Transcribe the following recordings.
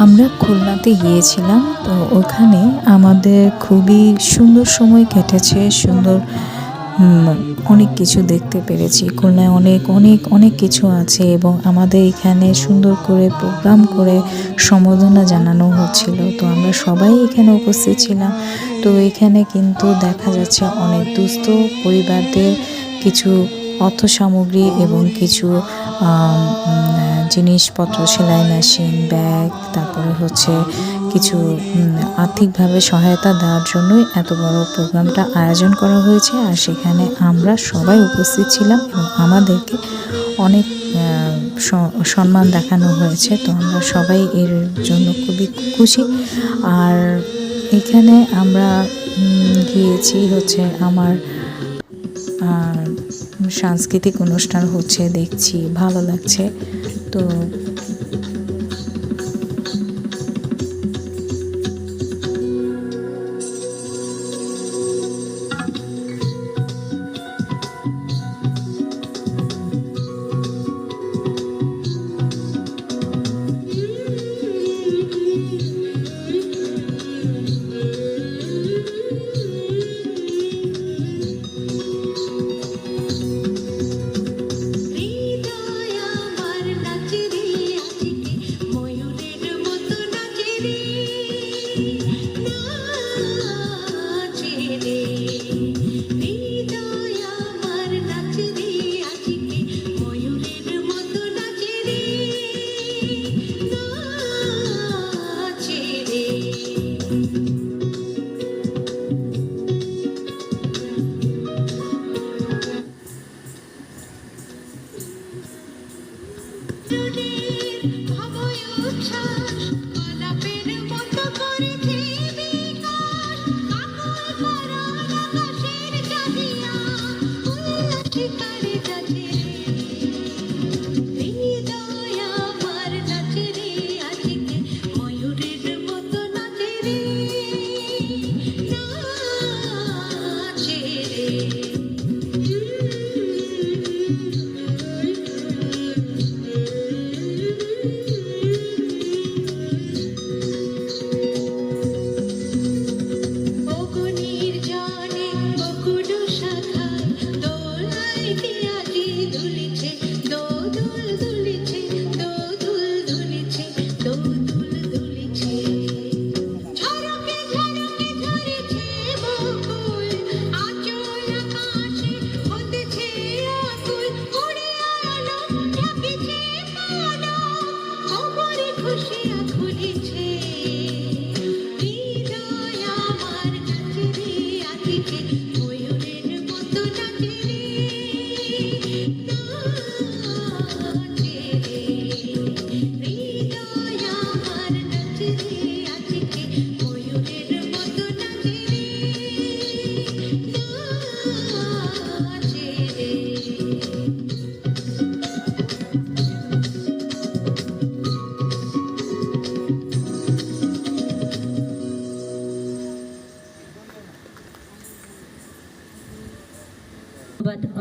আমরা খুলনাতে গিয়েছিলাম, তো ওখানে আমাদের খুবই সুন্দর সময় কেটেছে। সুন্দর অনেক কিছু দেখতে পেরেছি। খুলনায় অনেক অনেক অনেক কিছু আছে এবং আমাদের এখানে সুন্দর করে প্রোগ্রাম করে সম্বর্ধনা জানানো হচ্ছিল। তো আমরা সবাই এখানে উপস্থিত ছিলাম। তো এখানে কিন্তু দেখা যাচ্ছে অনেক দুস্থ পরিবারদের কিছু অর্থ সামগ্রী এবং কিছু জিনিসপত্র, সেলাই মেশিন, ব্যাগ, তারপরে হচ্ছে কিছু আর্থিকভাবে সহায়তা দেওয়ার জন্যই এত বড় প্রোগ্রামটা আয়োজন করা হয়েছে। আর সেখানে আমরা সবাই উপস্থিত ছিলাম এবং আমাদেরকে অনেক সম্মান দেখানো হয়েছে। তো আমরা সবাই এর জন্য খুবই খুশি। আর এখানে আমরা গিয়েছি হচ্ছে আমার সাংস্কৃতিক অনুষ্ঠান হচ্ছে, দেখছি ভালো লাগছে। তো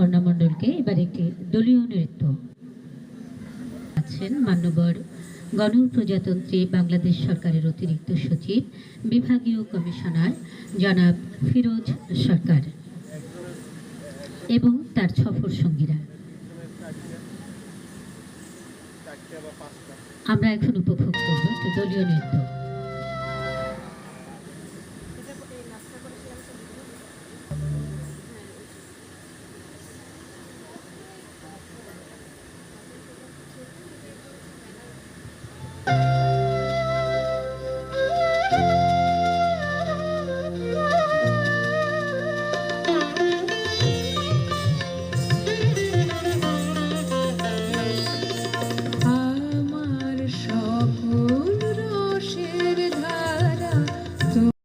অর্ণা মণ্ডলকে এবার একটি দলীয় নৃত্য আছেন মান্যবর গণপ্রজাতন্ত্রী বাংলাদেশ সরকারের অতিরিক্ত সচিব বিভাগীয় কমিশনার জনাব ফিরোজ সরকার এবং তার সফর সঙ্গীরা। আমরা এখন উপভোগ করব দলীয় নৃত্য।